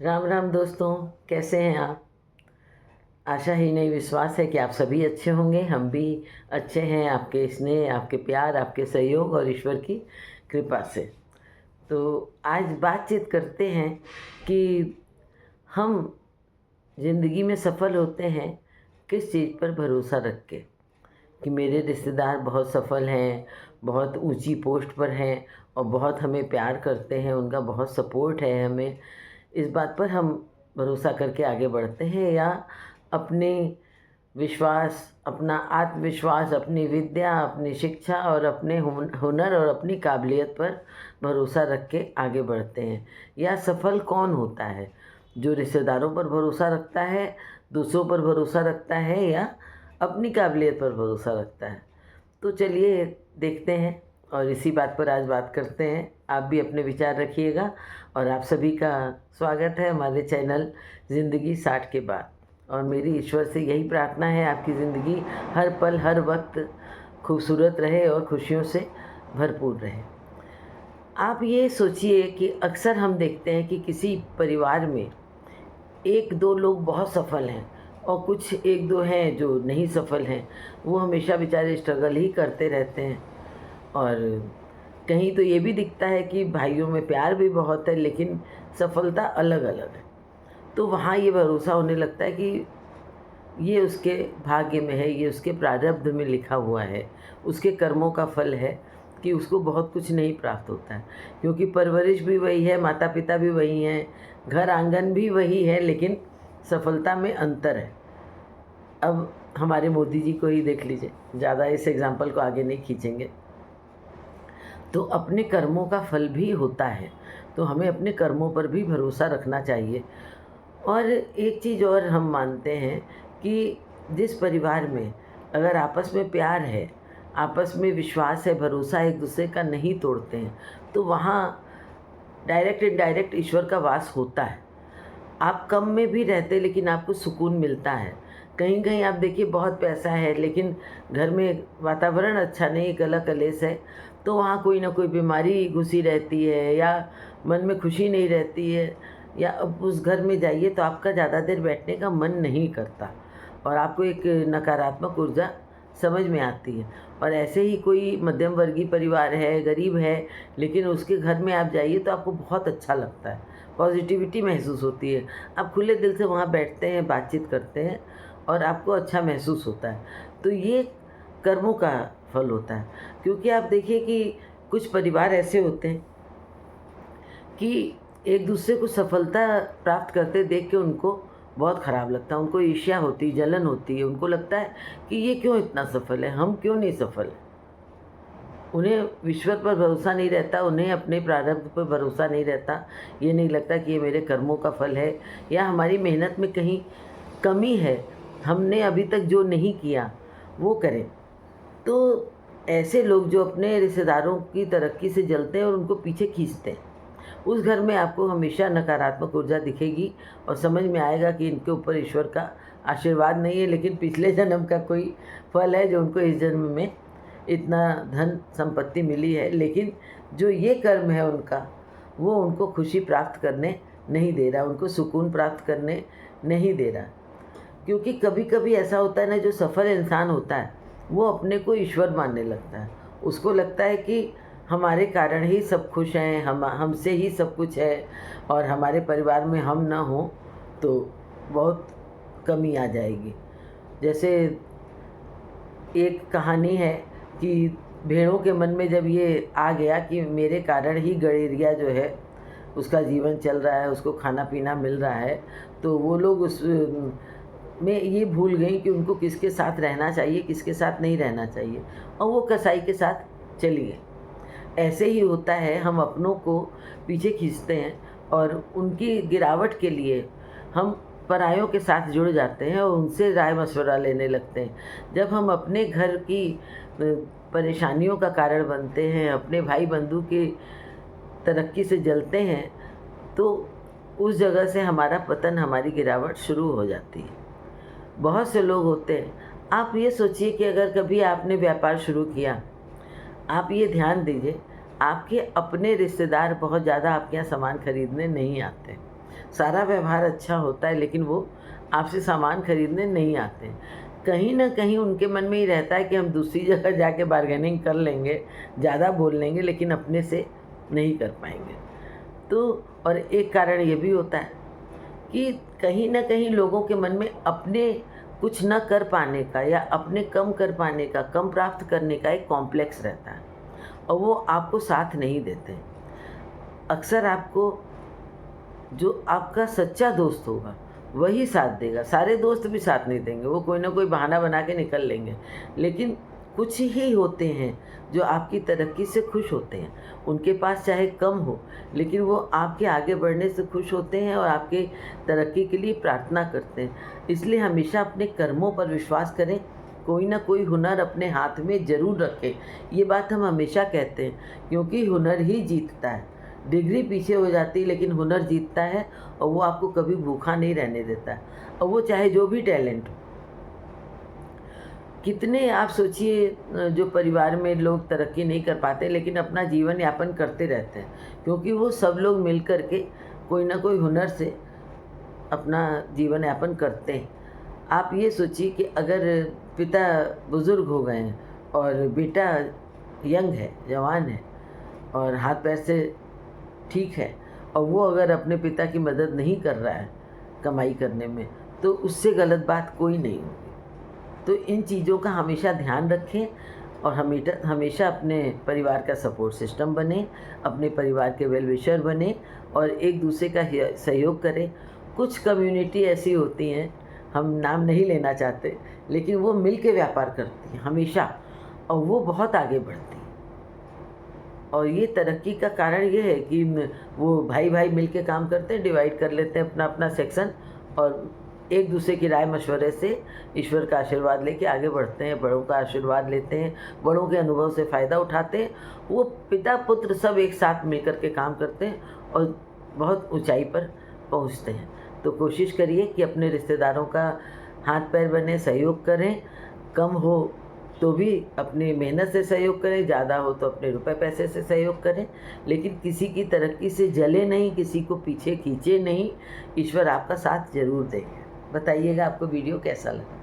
राम राम दोस्तों, कैसे हैं आप। आशा ही नहीं विश्वास है कि आप सभी अच्छे होंगे। हम भी अच्छे हैं, आपके स्नेह, आपके प्यार, आपके सहयोग और ईश्वर की कृपा से। तो आज बातचीत करते हैं कि हम जिंदगी में सफल होते हैं किस चीज़ पर भरोसा रख के। कि मेरे रिश्तेदार बहुत सफल हैं, बहुत ऊंची पोस्ट पर हैं और बहुत हमें प्यार करते हैं, उनका बहुत सपोर्ट है हमें। इस बात पर हम भरोसा करके आगे बढ़ते हैं, या अपने विश्वास, अपना आत्मविश्वास, अपनी विद्या, अपनी शिक्षा और अपने हुनर और अपनी काबिलियत पर भरोसा रख के आगे बढ़ते हैं। या सफल कौन होता है, जो रिश्तेदारों पर भरोसा रखता है, दूसरों पर भरोसा रखता है, या अपनी काबिलियत पर भरोसा रखता है। तो चलिए देखते हैं और इसी बात पर आज बात करते हैं। आप भी अपने विचार रखिएगा और आप सभी का स्वागत है हमारे चैनल ज़िंदगी 60 के बाद। और मेरी ईश्वर से यही प्रार्थना है, आपकी ज़िंदगी हर पल हर वक्त खूबसूरत रहे और खुशियों से भरपूर रहे। आप ये सोचिए कि अक्सर हम देखते हैं कि किसी परिवार में एक दो लोग बहुत सफल हैं और कुछ एक दो हैं जो नहीं सफल हैं। वो हमेशा बेचारे स्ट्रगल ही करते रहते हैं। और कहीं तो ये भी दिखता है कि भाइयों में प्यार भी बहुत है, लेकिन सफलता अलग अलग है। तो वहाँ ये भरोसा होने लगता है कि ये उसके भाग्य में है, ये उसके प्रारब्ध में लिखा हुआ है, उसके कर्मों का फल है कि उसको बहुत कुछ नहीं प्राप्त होता है। क्योंकि परवरिश भी वही है, माता पिता भी वही हैं, घर आंगन भी वही है, लेकिन सफलता में अंतर है। अब हमारे मोदी जी को ही देख लीजिए, ज़्यादा इस एग्जाम्पल को आगे नहीं खींचेंगे। तो अपने कर्मों का फल भी होता है, तो हमें अपने कर्मों पर भी भरोसा रखना चाहिए। और एक चीज़ और हम मानते हैं कि जिस परिवार में अगर आपस में प्यार है, आपस में विश्वास है, भरोसा एक दूसरे का नहीं तोड़ते हैं, तो वहाँ डायरेक्ट इनडायरेक्ट ईश्वर का वास होता है। आप कम में भी रहते लेकिन आपको सुकून मिलता है। कहीं कहीं आप देखिए बहुत पैसा है लेकिन घर में वातावरण अच्छा नहीं, कला कलेश है, तो वहाँ कोई ना कोई बीमारी घुसी रहती है, या मन में खुशी नहीं रहती है, या अब उस घर में जाइए तो आपका ज़्यादा देर बैठने का मन नहीं करता और आपको एक नकारात्मक ऊर्जा समझ में आती है। और ऐसे ही कोई मध्यम वर्गीय परिवार है, गरीब है, लेकिन उसके घर में आप जाइए तो आपको बहुत अच्छा लगता है, पॉजिटिविटी महसूस होती है। आप खुले दिल से वहाँ बैठते हैं, बातचीत करते हैं और आपको अच्छा महसूस होता है। तो ये कर्मों का फल होता है। क्योंकि आप देखिए कि कुछ परिवार ऐसे होते हैं कि एक दूसरे को सफलता प्राप्त करते देख के उनको बहुत ख़राब लगता है, उनको ईर्ष्या होती, जलन होती है। उनको लगता है कि ये क्यों इतना सफल है, हम क्यों नहीं सफल हैं। उन्हें ईश्वर पर भरोसा नहीं रहता, उन्हें अपने प्रारब्ध पर भरोसा नहीं रहता। ये नहीं लगता कि ये मेरे कर्मों का फल है, या हमारी मेहनत में कहीं कमी है, हमने अभी तक जो नहीं किया वो करें। तो ऐसे लोग जो अपने रिश्तेदारों की तरक्की से जलते हैं और उनको पीछे खींचते हैं, उस घर में आपको हमेशा नकारात्मक ऊर्जा दिखेगी और समझ में आएगा कि इनके ऊपर ईश्वर का आशीर्वाद नहीं है, लेकिन पिछले जन्म का कोई फल है जो उनको इस जन्म में इतना धन संपत्ति मिली है। लेकिन जो ये कर्म है उनका, वो उनको खुशी प्राप्त करने नहीं दे रहा, उनको सुकून प्राप्त करने नहीं दे रहा। क्योंकि कभी कभी ऐसा होता है ना, जो सफल इंसान होता है वो अपने को ईश्वर मानने लगता है। उसको लगता है कि हमारे कारण ही सब खुश हैं, हमसे ही सब कुछ है, और हमारे परिवार में हम ना हो तो बहुत कमी आ जाएगी। जैसे एक कहानी है कि भेड़ों के मन में जब ये आ गया कि मेरे कारण ही गड़ेरिया जो है उसका जीवन चल रहा है, उसको खाना पीना मिल रहा है, तो वो लोग उस में ये भूल गई कि उनको किसके साथ रहना चाहिए, किसके साथ नहीं रहना चाहिए, और वो कसाई के साथ चली गई। ऐसे ही होता है, हम अपनों को पीछे खींचते हैं और उनकी गिरावट के लिए हम परायों के साथ जुड़ जाते हैं और उनसे राय मशवरा लेने लगते हैं। जब हम अपने घर की परेशानियों का कारण बनते हैं, अपने भाई बंधु की तरक्की से जलते हैं, तो उस जगह से हमारा पतन, हमारी गिरावट शुरू हो जाती है। बहुत से लोग होते हैं, आप ये सोचिए कि अगर कभी आपने व्यापार शुरू किया, आप ये ध्यान दीजिए, आपके अपने रिश्तेदार बहुत ज़्यादा आपके यहाँ सामान खरीदने नहीं आते। सारा व्यवहार अच्छा होता है, लेकिन वो आपसे सामान खरीदने नहीं आते हैं। कहीं न कहीं उनके मन में ही रहता है कि हम दूसरी जगह जाके बार्गेनिंग कर लेंगे, ज़्यादा बोल लेंगे, लेकिन अपने से नहीं कर पाएँगे। तो और एक कारण ये भी होता है कि कहीं न कहीं लोगों के मन में अपने कुछ न कर पाने का या अपने कम कर पाने का, कम प्राप्त करने का एक कॉम्प्लेक्स रहता है और वो आपको साथ नहीं देते। अक्सर आपको जो आपका सच्चा दोस्त होगा वही साथ देगा, सारे दोस्त भी साथ नहीं देंगे, वो कोई ना कोई बहाना बना के निकल लेंगे। लेकिन कुछ ही होते हैं जो आपकी तरक्की से खुश होते हैं, उनके पास चाहे कम हो, लेकिन वो आपके आगे बढ़ने से खुश होते हैं और आपके तरक्की के लिए प्रार्थना करते हैं। इसलिए हमेशा अपने कर्मों पर विश्वास करें, कोई ना कोई हुनर अपने हाथ में ज़रूर रखें। ये बात हम हमेशा कहते हैं, क्योंकि हुनर ही जीतता है। डिग्री पीछे हो जाती है, लेकिन हुनर जीतता है और वो आपको कभी भूखा नहीं रहने देता है, और वो चाहे जो भी टैलेंट हो। कितने आप सोचिए जो परिवार में लोग तरक्की नहीं कर पाते, लेकिन अपना जीवन यापन करते रहते हैं, क्योंकि वो सब लोग मिल कर के कोई ना कोई हुनर से अपना जीवन यापन करते हैं। आप ये सोचिए कि अगर पिता बुज़ुर्ग हो गए हैं और बेटा यंग है, जवान है और हाथ पैर से ठीक है, और वो अगर अपने पिता की मदद नहीं कर रहा है कमाई करने में, तो उससे गलत बात कोई नहीं होगी। तो इन चीज़ों का हमेशा ध्यान रखें और हमेशा अपने परिवार का सपोर्ट सिस्टम बने, अपने परिवार के वेल विशर बने और एक दूसरे का सहयोग करें। कुछ कम्युनिटी ऐसी होती हैं, हम नाम नहीं लेना चाहते, लेकिन वो मिल के व्यापार करती हैं हमेशा, और वो बहुत आगे बढ़ती हैं। और ये तरक्की का कारण ये है कि वो भाई भाई मिल के काम करते हैं, डिवाइड कर लेते हैं अपना अपना सेक्शन, और एक दूसरे की राय मशवरे से ईश्वर का आशीर्वाद लेके आगे बढ़ते हैं, बड़ों का आशीर्वाद लेते हैं, बड़ों के अनुभव से फ़ायदा उठाते हैं। वो पिता पुत्र सब एक साथ मिल कर के काम करते हैं और बहुत ऊंचाई पर पहुंचते हैं। तो कोशिश करिए कि अपने रिश्तेदारों का हाथ पैर बने, सहयोग करें। कम हो तो भी अपनी मेहनत से सहयोग करें, ज़्यादा हो तो अपने रुपए पैसे से सहयोग करें, लेकिन किसी की तरक्की से जले नहीं, किसी को पीछे खींचे नहीं। ईश्वर आपका साथ ज़रूर देंगे। बताइएगा आपको वीडियो कैसा लगा।